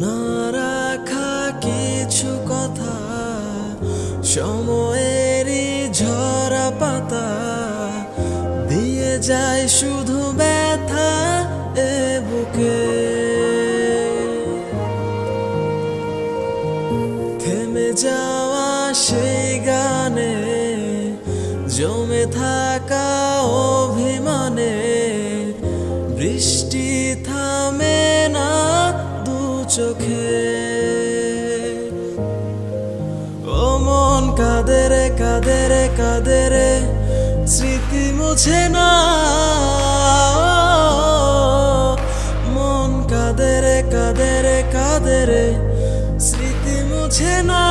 না রাখা কিছু কথা, সময়েরই ঝরা পাতা দিয়ে যায় শুধু ব্যথা এ বুকে। থেমে যাওয়া সেই গানে জমে থাকা অভিমানে বৃষ্টি থামে না দু চোখে। ও মন কাঁদে রে কাঁদে রে কাঁদে রে, স্মৃতি মুছে না। মন কাঁদে রে কাঁদে রে কাঁদে রে, স্মৃতি মুছে না।